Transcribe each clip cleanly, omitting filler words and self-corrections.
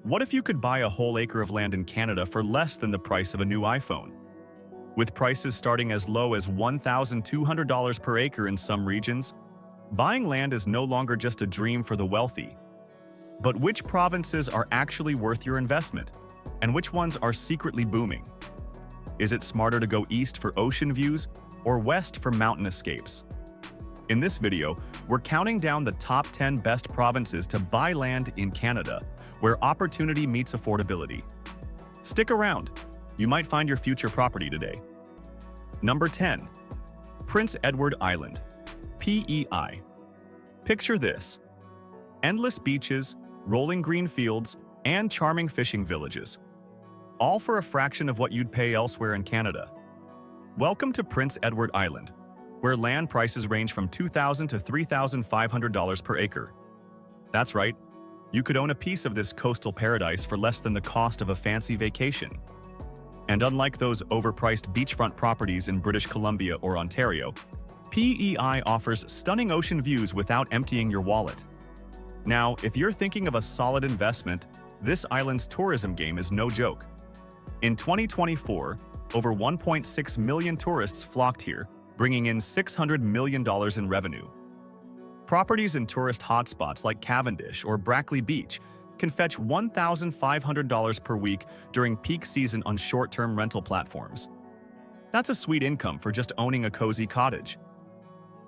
What if you could buy a whole acre of land in Canada for less than the price of a new iPhone? With prices starting as low as $1,200 per acre in some regions, buying land is no longer just a dream for the wealthy. But which provinces are actually worth your investment, and which ones are secretly booming? Is it smarter to go east for ocean views or west for mountain escapes? In this video, we're counting down the top 10 best provinces to buy land in Canada, where opportunity meets affordability. Stick around, you might find your future property today. Number 10. Prince Edward Island, PEI. Picture this: endless beaches, rolling green fields, and charming fishing villages, all for a fraction of what you'd pay elsewhere in Canada. Welcome to Prince Edward Island, where land prices range from $2,000 to $3,500 per acre. That's right, you could own a piece of this coastal paradise for less than the cost of a fancy vacation. And unlike those overpriced beachfront properties in British Columbia or Ontario, PEI offers stunning ocean views without emptying your wallet. Now, if you're thinking of a solid investment, this island's tourism game is no joke. In 2024, over 1.6 million tourists flocked here, bringing in $600 million in revenue. Properties in tourist hotspots like Cavendish or Brackley Beach can fetch $1,500 per week during peak season on short-term rental platforms. That's a sweet income for just owning a cozy cottage.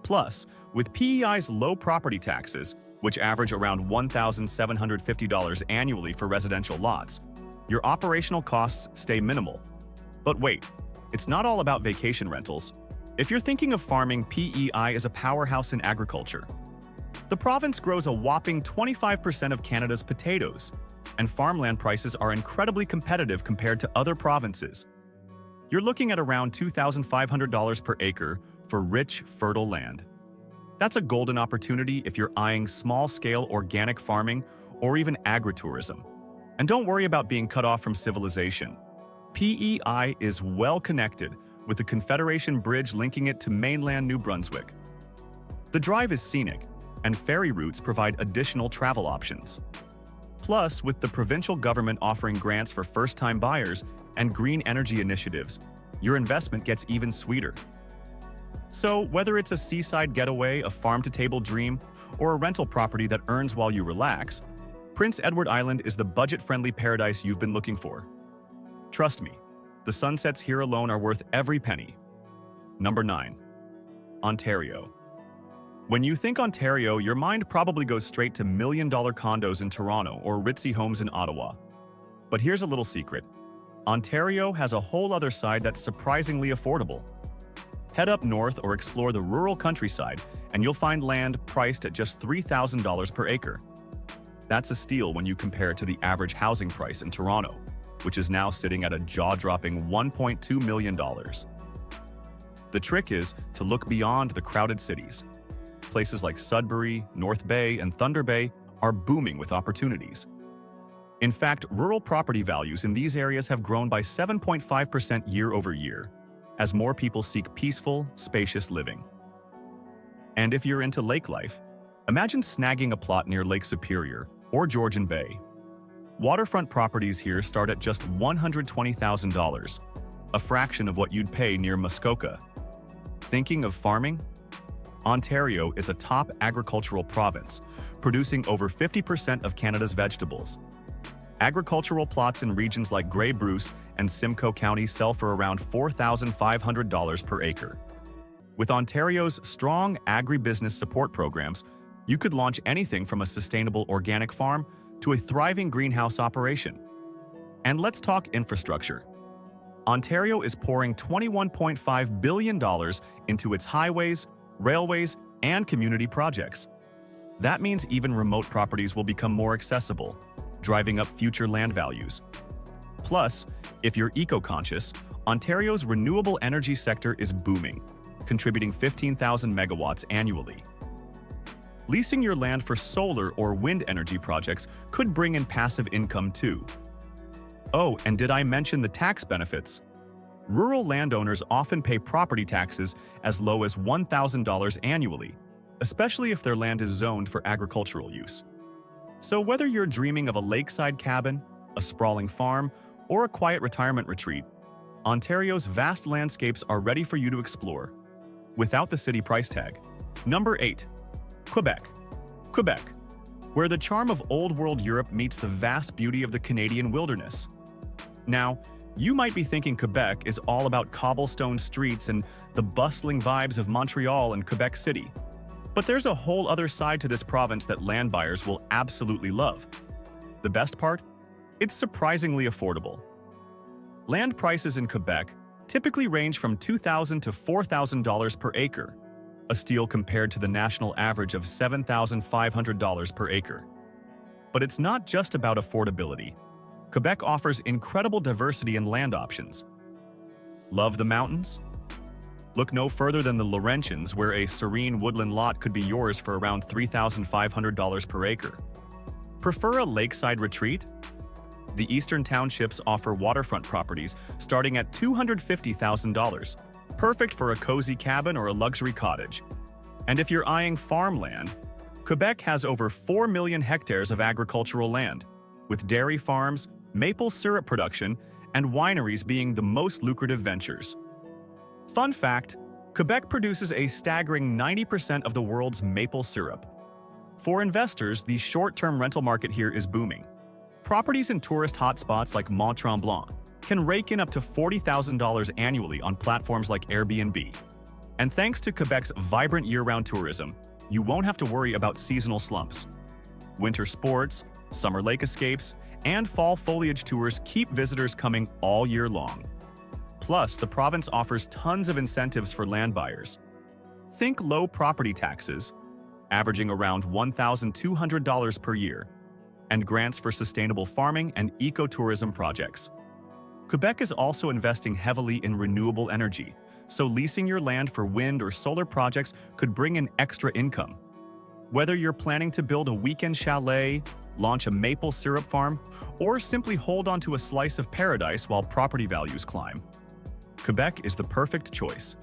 Plus, with PEI's low property taxes, which average around $1,750 annually for residential lots, your operational costs stay minimal. But wait, it's not all about vacation rentals. If you're thinking of farming, PEI is a powerhouse in agriculture. The province grows a whopping 25% of Canada's potatoes, and farmland prices are incredibly competitive compared to other provinces. You're looking at around $2,500 per acre for rich, fertile land. That's a golden opportunity if you're eyeing small-scale organic farming or even agritourism. And don't worry about being cut off from civilization. PEI is well connected, with the Confederation Bridge linking it to mainland New Brunswick. The drive is scenic, and ferry routes provide additional travel options. Plus, with the provincial government offering grants for first-time buyers and green energy initiatives, your investment gets even sweeter. So, whether it's a seaside getaway, a farm-to-table dream, or a rental property that earns while you relax, Prince Edward Island is the budget-friendly paradise you've been looking for. Trust me, the sunsets here alone are worth every penny. Number 9. Ontario. When you think Ontario, your mind probably goes straight to million-dollar condos in Toronto or ritzy homes in Ottawa. But here's a little secret. Ontario has a whole other side that's surprisingly affordable. Head up north or explore the rural countryside, and you'll find land priced at just $3,000 per acre. That's a steal when you compare it to the average housing price in Toronto, which is now sitting at a jaw-dropping $1.2 million. The trick is to look beyond the crowded cities. Places like Sudbury, North Bay, and Thunder Bay are booming with opportunities. In fact, rural property values in these areas have grown by 7.5% year over year, as more people seek peaceful, spacious living. And if you're into lake life, imagine snagging a plot near Lake Superior or Georgian Bay. Waterfront properties here start at just $120,000, a fraction of what you'd pay near Muskoka. Thinking of farming? Ontario is a top agricultural province, producing over 50% of Canada's vegetables. Agricultural plots in regions like Grey Bruce and Simcoe County sell for around $4,500 per acre. With Ontario's strong agribusiness support programs, you could launch anything from a sustainable organic farm to a thriving greenhouse operation. And let's talk infrastructure. Ontario is pouring $21.5 billion into its highways, railways, and community projects. That means even remote properties will become more accessible, driving up future land values. Plus, if you're eco-conscious, Ontario's renewable energy sector is booming, contributing 15,000 megawatts annually. Leasing your land for solar or wind energy projects could bring in passive income too. Oh, and did I mention the tax benefits? Rural landowners often pay property taxes as low as $1,000 annually, especially if their land is zoned for agricultural use. So whether you're dreaming of a lakeside cabin, a sprawling farm, or a quiet retirement retreat, Ontario's vast landscapes are ready for you to explore, without the city price tag. Number 8. Quebec. Quebec, where the charm of old-world Europe meets the vast beauty of the Canadian wilderness. Now, you might be thinking Quebec is all about cobblestone streets and the bustling vibes of Montreal and Quebec City. But there's a whole other side to this province that land buyers will absolutely love. The best part? It's surprisingly affordable. Land prices in Quebec typically range from $2,000 to $4,000 per acre, a steal compared to the national average of $7,500 per acre. But it's not just about affordability. Quebec offers incredible diversity in land options. Love the mountains? Look no further than the Laurentians, where a serene woodland lot could be yours for around $3,500 per acre. Prefer a lakeside retreat? The eastern townships offer waterfront properties starting at $250,000, perfect for a cozy cabin or a luxury cottage. And if you're eyeing farmland, Quebec has over 4 million hectares of agricultural land, with dairy farms, maple syrup production, and wineries being the most lucrative ventures. Fun fact, Quebec produces a staggering 90% of the world's maple syrup. For investors, the short-term rental market here is booming. Properties in tourist hotspots like Mont-Tremblant can rake in up to $40,000 annually on platforms like Airbnb. And thanks to Quebec's vibrant year-round tourism, you won't have to worry about seasonal slumps. Winter sports, summer lake escapes, and fall foliage tours keep visitors coming all year long. Plus, the province offers tons of incentives for land buyers. Think low property taxes, averaging around $1,200 per year, and grants for sustainable farming and ecotourism projects. Quebec is also investing heavily in renewable energy, so leasing your land for wind or solar projects could bring in extra income. Whether you're planning to build a weekend chalet, launch a maple syrup farm, or simply hold onto a slice of paradise while property values climb, Quebec is the perfect choice.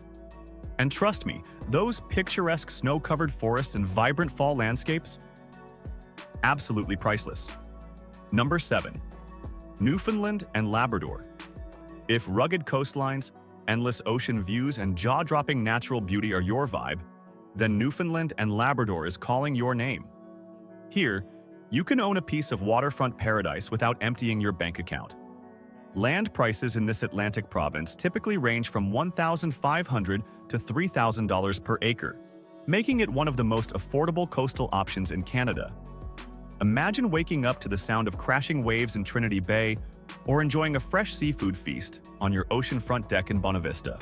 And trust me, those picturesque snow-covered forests and vibrant fall landscapes? Absolutely priceless. Number 7. Newfoundland and Labrador. If rugged coastlines, endless ocean views, and jaw-dropping natural beauty are your vibe, then Newfoundland and Labrador is calling your name. Here, you can own a piece of waterfront paradise without emptying your bank account. Land prices in this Atlantic province typically range from $1,500 to $3,000 per acre, making it one of the most affordable coastal options in Canada. Imagine waking up to the sound of crashing waves in Trinity Bay or enjoying a fresh seafood feast on your oceanfront deck in Bonavista.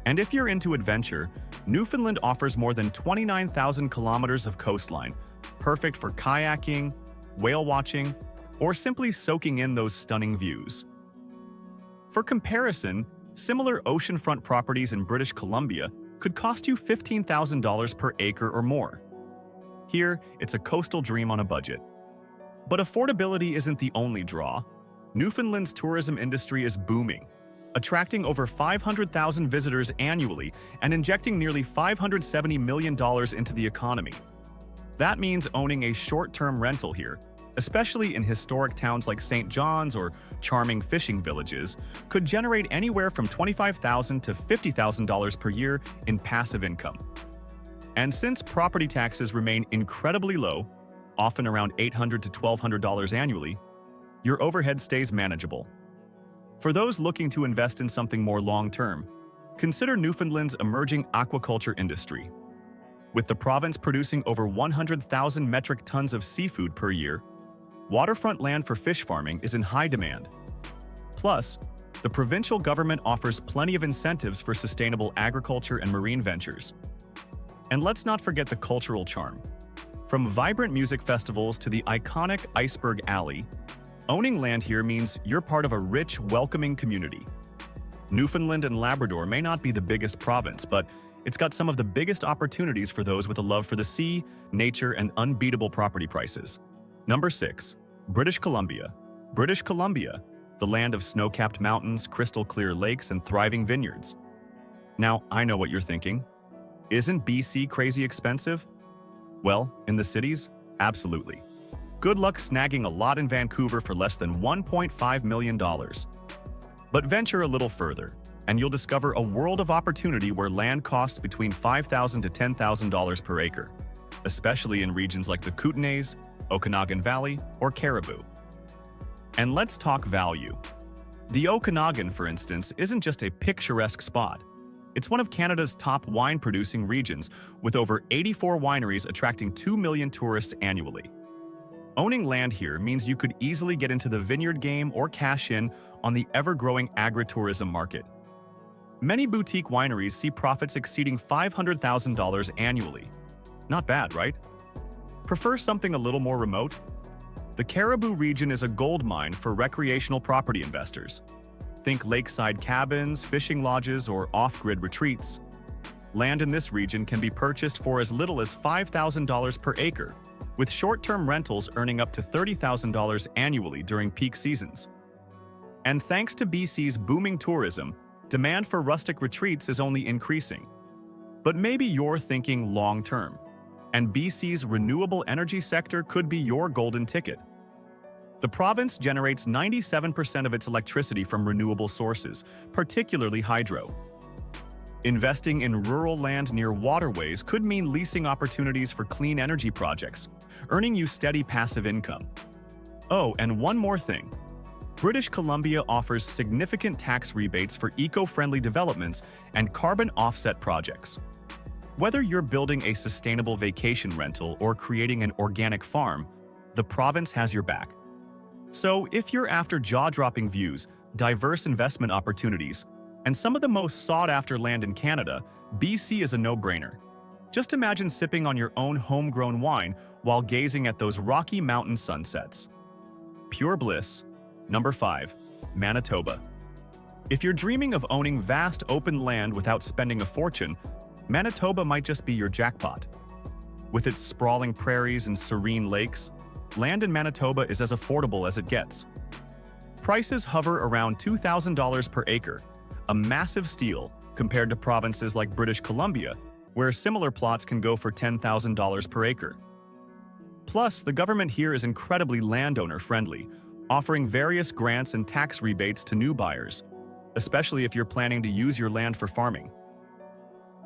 And if you're into adventure, Newfoundland offers more than 29,000 kilometers of coastline, perfect for kayaking, whale watching, or simply soaking in those stunning views. For comparison, similar oceanfront properties in British Columbia could cost you $15,000 per acre or more. Here, it's a coastal dream on a budget. But affordability isn't the only draw. Newfoundland's tourism industry is booming, attracting over 500,000 visitors annually and injecting nearly $570 million into the economy. That means owning a short-term rental here, especially in historic towns like St. John's or charming fishing villages, could generate anywhere from $25,000 to $50,000 per year in passive income. And since property taxes remain incredibly low, often around $800 to $1,200 annually, your overhead stays manageable. For those looking to invest in something more long-term, consider Newfoundland's emerging aquaculture industry. With the province producing over 100,000 metric tons of seafood per year, waterfront land for fish farming is in high demand. Plus, the provincial government offers plenty of incentives for sustainable agriculture and marine ventures. And let's not forget the cultural charm. From vibrant music festivals to the iconic Iceberg Alley, owning land here means you're part of a rich, welcoming community. Newfoundland and Labrador may not be the biggest province, but it's got some of the biggest opportunities for those with a love for the sea, nature, and unbeatable property prices. Number 6. British Columbia. British Columbia, the land of snow-capped mountains, crystal-clear lakes, and thriving vineyards. Now, I know what you're thinking. Isn't BC crazy expensive? Well, in the cities, absolutely. Good luck snagging a lot in Vancouver for less than $1.5 million. But venture a little further, and you'll discover a world of opportunity where land costs between $5,000 to $10,000 per acre, especially in regions like the Kootenays, Okanagan Valley, or Caribou. And let's talk value. The Okanagan, for instance, isn't just a picturesque spot. It's one of Canada's top wine-producing regions, with over 84 wineries attracting 2 million tourists annually. Owning land here means you could easily get into the vineyard game or cash in on the ever-growing agritourism market. Many boutique wineries see profits exceeding $500,000 annually. Not bad, right? Prefer something a little more remote? The Caribou region is a goldmine for recreational property investors. Think lakeside cabins, fishing lodges, or off-grid retreats. Land in this region can be purchased for as little as $5,000 per acre, with short-term rentals earning up to $30,000 annually during peak seasons. And thanks to BC's booming tourism, demand for rustic retreats is only increasing. But maybe you're thinking long-term, and BC's renewable energy sector could be your golden ticket. The province generates 97% of its electricity from renewable sources, particularly hydro. Investing in rural land near waterways could mean leasing opportunities for clean energy projects, earning you steady passive income. Oh, and one more thing. British Columbia offers significant tax rebates for eco-friendly developments and carbon offset projects. Whether you're building a sustainable vacation rental or creating an organic farm, the province has your back. So if you're after jaw-dropping views, diverse investment opportunities, and some of the most sought-after land in Canada, BC is a no-brainer. Just imagine sipping on your own homegrown wine while gazing at those Rocky Mountain sunsets. Pure bliss. Number 5. Manitoba. If you're dreaming of owning vast open land without spending a fortune, Manitoba might just be your jackpot. With its sprawling prairies and serene lakes, land in Manitoba is as affordable as it gets. Prices hover around $2,000 per acre, a massive steal compared to provinces like British Columbia, where similar plots can go for $10,000 per acre. Plus, the government here is incredibly landowner-friendly, offering various grants and tax rebates to new buyers, especially if you're planning to use your land for farming.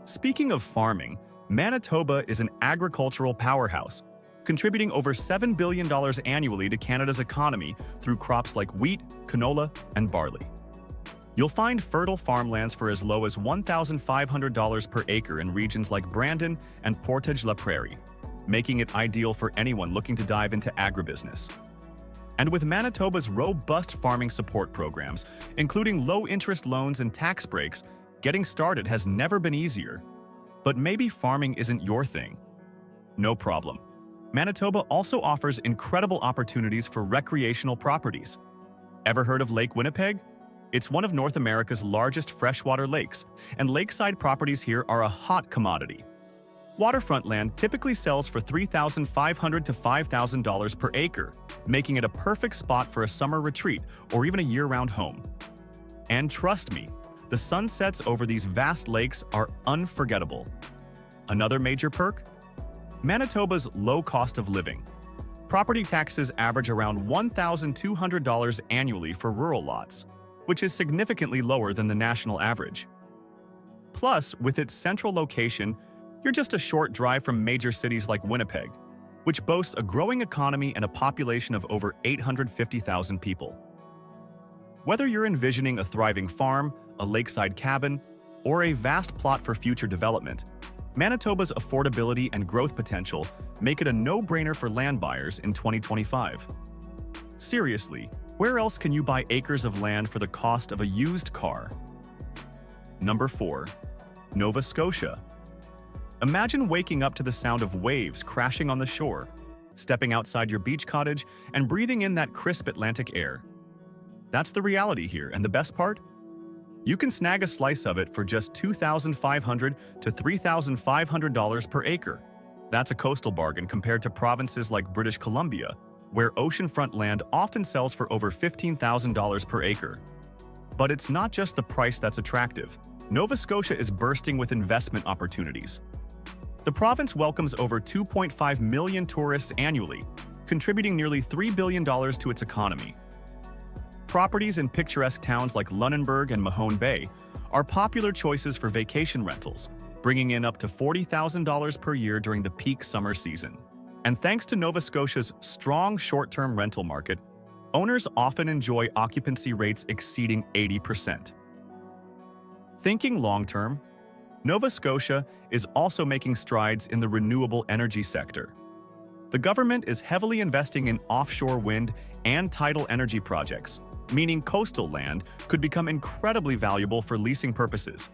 Speaking of farming, Manitoba is an agricultural powerhouse, contributing over $7 billion annually to Canada's economy through crops like wheat, canola, and barley. You'll find fertile farmlands for as low as $1,500 per acre in regions like Brandon and Portage-la-Prairie, making it ideal for anyone looking to dive into agribusiness. And with Manitoba's robust farming support programs, including low-interest loans and tax breaks, getting started has never been easier. But maybe farming isn't your thing. No problem. Manitoba also offers incredible opportunities for recreational properties. Ever heard of Lake Winnipeg? It's one of North America's largest freshwater lakes, and lakeside properties here are a hot commodity. Waterfront land typically sells for $3,500 to $5,000 per acre, making it a perfect spot for a summer retreat or even a year-round home. And trust me, the sunsets over these vast lakes are unforgettable. Another major perk? Manitoba's low cost of living. Property taxes average around $1,200 annually for rural lots, which is significantly lower than the national average. Plus, with its central location, you're just a short drive from major cities like Winnipeg, which boasts a growing economy and a population of over 850,000 people. Whether you're envisioning a thriving farm, a lakeside cabin, or a vast plot for future development, Manitoba's affordability and growth potential make it a no-brainer for land buyers in 2025. Seriously, where else can you buy acres of land for the cost of a used car? Number 4. Nova Scotia. Imagine waking up to the sound of waves crashing on the shore, stepping outside your beach cottage, and breathing in that crisp Atlantic air. That's the reality here, and the best part? You can snag a slice of it for just $2,500 to $3,500 per acre. That's a coastal bargain compared to provinces like British Columbia, where oceanfront land often sells for over $15,000 per acre. But it's not just the price that's attractive. Nova Scotia is bursting with investment opportunities. The province welcomes over 2.5 million tourists annually, contributing nearly $3 billion to its economy. Properties in picturesque towns like Lunenburg and Mahone Bay are popular choices for vacation rentals, bringing in up to $40,000 per year during the peak summer season. And thanks to Nova Scotia's strong short-term rental market, owners often enjoy occupancy rates exceeding 80%. Thinking long-term, Nova Scotia is also making strides in the renewable energy sector. The government is heavily investing in offshore wind and tidal energy projects, meaning coastal land could become incredibly valuable for leasing purposes.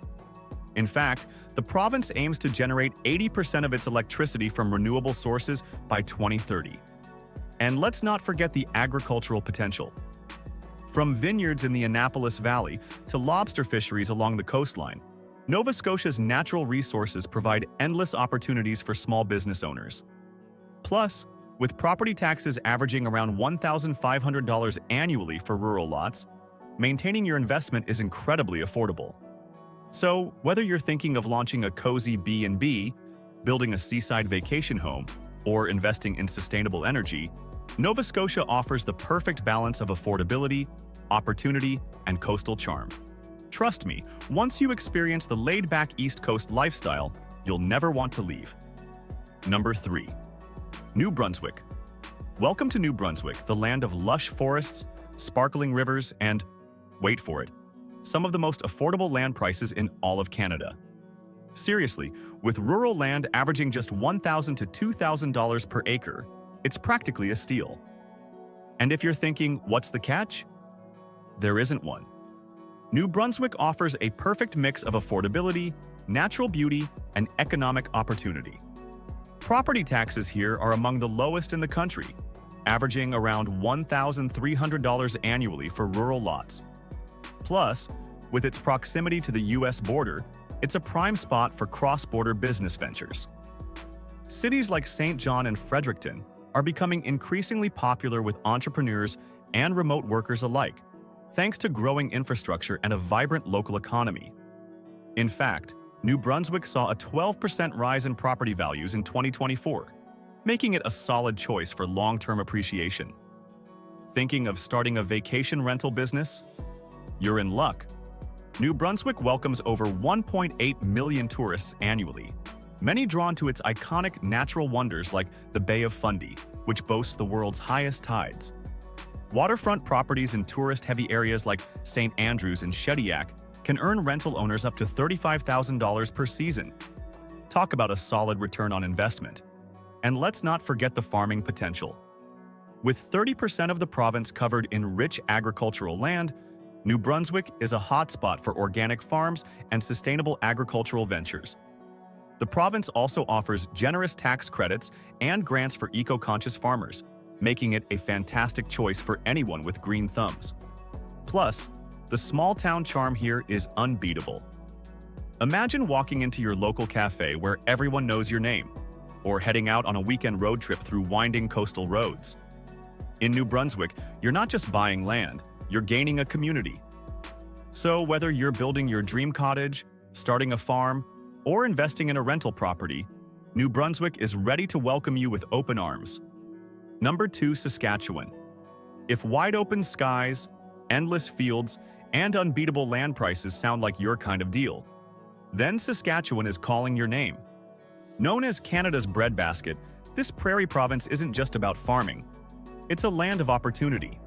In fact, the province aims to generate 80% of its electricity from renewable sources by 2030. And let's not forget the agricultural potential. From vineyards in the Annapolis Valley to lobster fisheries along the coastline, Nova Scotia's natural resources provide endless opportunities for small business owners. Plus, with property taxes averaging around $1,500 annually for rural lots, maintaining your investment is incredibly affordable. So, whether you're thinking of launching a cozy B&B, building a seaside vacation home, or investing in sustainable energy, Nova Scotia offers the perfect balance of affordability, opportunity, and coastal charm. Trust me, once you experience the laid-back East Coast lifestyle, you'll never want to leave. Number 3. New Brunswick. Welcome to New Brunswick, the land of lush forests, sparkling rivers, and, wait for it, some of the most affordable land prices in all of Canada. Seriously, with rural land averaging just $1,000 to $2,000 per acre, it's practically a steal. And if you're thinking, what's the catch? There isn't one. New Brunswick offers a perfect mix of affordability, natural beauty, and economic opportunity. Property taxes here are among the lowest in the country, averaging around $1,300 annually for rural lots. Plus, with its proximity to the U.S. border, it's a prime spot for cross-border business ventures. Cities like St. John and Fredericton are becoming increasingly popular with entrepreneurs and remote workers alike, thanks to growing infrastructure and a vibrant local economy. In fact, New Brunswick saw a 12% rise in property values in 2024, making it a solid choice for long-term appreciation. Thinking of starting a vacation rental business? You're in luck. New Brunswick welcomes over 1.8 million tourists annually, many drawn to its iconic natural wonders like the Bay of Fundy, which boasts the world's highest tides. Waterfront properties in tourist-heavy areas like St. Andrews and Shediac can earn rental owners up to $35,000 per season. Talk about a solid return on investment. And let's not forget the farming potential. With 30% of the province covered in rich agricultural land, New Brunswick is a hotspot for organic farms and sustainable agricultural ventures. The province also offers generous tax credits and grants for eco-conscious farmers, making it a fantastic choice for anyone with green thumbs. Plus, the small-town charm here is unbeatable. Imagine walking into your local cafe where everyone knows your name, or heading out on a weekend road trip through winding coastal roads. In New Brunswick, you're not just buying land, you're gaining a community. So whether you're building your dream cottage, starting a farm, or investing in a rental property, New Brunswick is ready to welcome you with open arms. Number 2, Saskatchewan. If wide-open skies, endless fields, and unbeatable land prices sound like your kind of deal, then Saskatchewan is calling your name. Known as Canada's breadbasket, this prairie province isn't just about farming. It's a land of opportunity.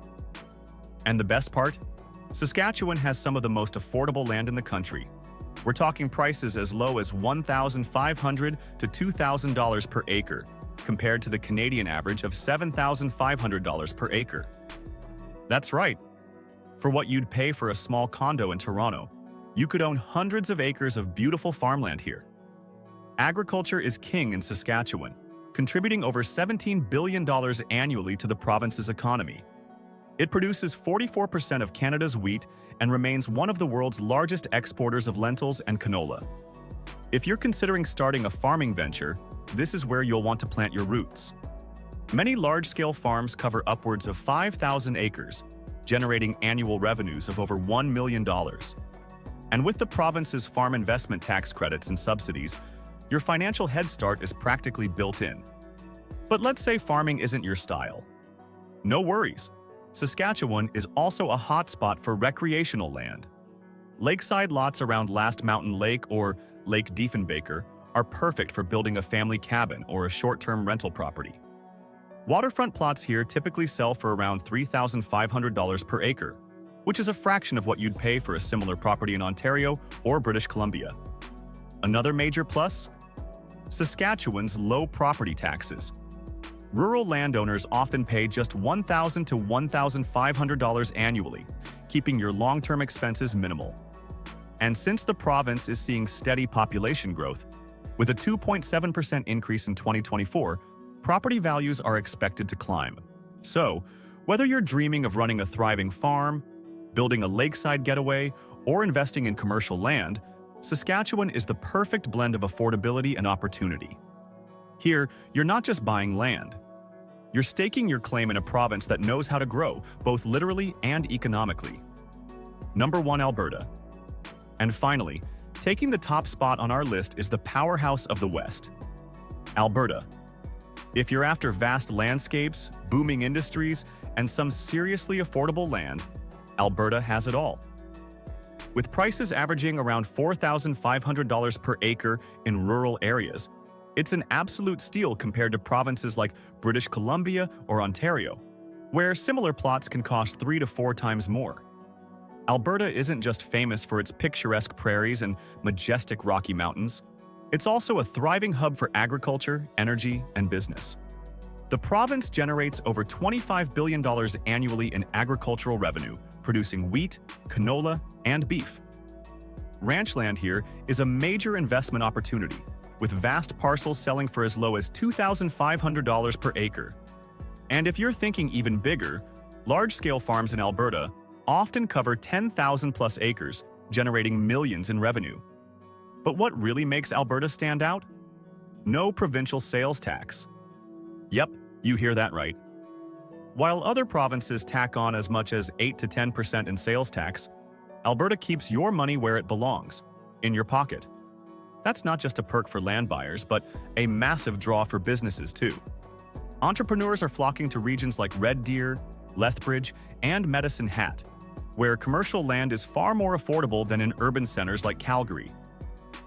And the best part? Saskatchewan has some of the most affordable land in the country. We're talking prices as low as $1,500 to $2,000 per acre, compared to the Canadian average of $7,500 per acre. That's right. For what you'd pay for a small condo in Toronto, you could own hundreds of acres of beautiful farmland here. Agriculture is king in Saskatchewan, contributing over $17 billion annually to the province's economy. It produces 44% of Canada's wheat and remains one of the world's largest exporters of lentils and canola. If you're considering starting a farming venture, this is where you'll want to plant your roots. Many large-scale farms cover upwards of 5,000 acres, generating annual revenues of over $1 million. And with the province's farm investment tax credits and subsidies, your financial head start is practically built in. But let's say farming isn't your style. No worries. Saskatchewan is also a hotspot for recreational land. Lakeside lots around Last Mountain Lake or Lake Diefenbaker are perfect for building a family cabin or a short-term rental property. Waterfront plots here typically sell for around $3,500 per acre, which is a fraction of what you'd pay for a similar property in Ontario or British Columbia. Another major plus? Saskatchewan's low property taxes. Rural landowners often pay just $1,000 to $1,500 annually, keeping your long-term expenses minimal. And since the province is seeing steady population growth, with a 2.7% increase in 2024, property values are expected to climb. So, whether you're dreaming of running a thriving farm, building a lakeside getaway, or investing in commercial land, Saskatchewan is the perfect blend of affordability and opportunity. Here, you're not just buying land. You're staking your claim in a province that knows how to grow, both literally and economically. Number 1, Alberta. And finally, taking the top spot on our list is the powerhouse of the West, Alberta. If you're after vast landscapes, booming industries, and some seriously affordable land, Alberta has it all. With prices averaging around $4,500 per acre in rural areas, it's an absolute steal compared to provinces like British Columbia or Ontario, where similar plots can cost 3 to 4 times more. Alberta isn't just famous for its picturesque prairies and majestic Rocky Mountains. It's also a thriving hub for agriculture, energy, and business. The province generates over $25 billion annually in agricultural revenue, producing wheat, canola, and beef. Ranch land here is a major investment opportunity, with vast parcels selling for as low as $2,500 per acre. And if you're thinking even bigger, large-scale farms in Alberta often cover 10,000 plus acres, generating millions in revenue. But what really makes Alberta stand out? No provincial sales tax. Yep, you hear that right. While other provinces tack on as much as 8 to 10% in sales tax, Alberta keeps your money where it belongs, in your pocket. That's not just a perk for land buyers, but a massive draw for businesses too. Entrepreneurs are flocking to regions like Red Deer, Lethbridge, and Medicine Hat, where commercial land is far more affordable than in urban centers like Calgary.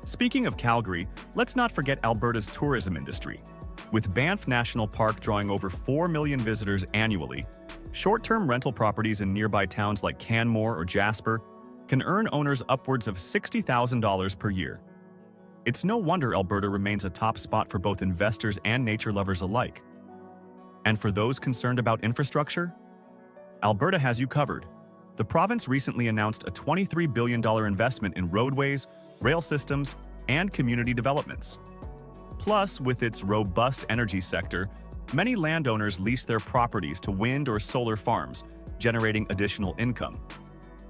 Speaking of Calgary, let's not forget Alberta's tourism industry. With Banff National Park drawing over 4 million visitors annually, short-term rental properties in nearby towns like Canmore or Jasper can earn owners upwards of $60,000 per year. It's no wonder Alberta remains a top spot for both investors and nature lovers alike. And for those concerned about infrastructure, Alberta has you covered. The province recently announced a $23 billion investment in roadways, rail systems, and community developments. Plus, with its robust energy sector, many landowners lease their properties to wind or solar farms, generating additional income.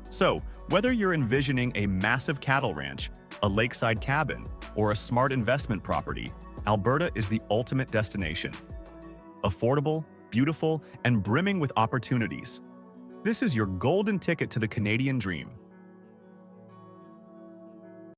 So, whether you're envisioning a massive cattle ranch, a lakeside cabin, or a smart investment property, Alberta is the ultimate destination. Affordable, beautiful, and brimming with opportunities. This is your golden ticket to the Canadian dream.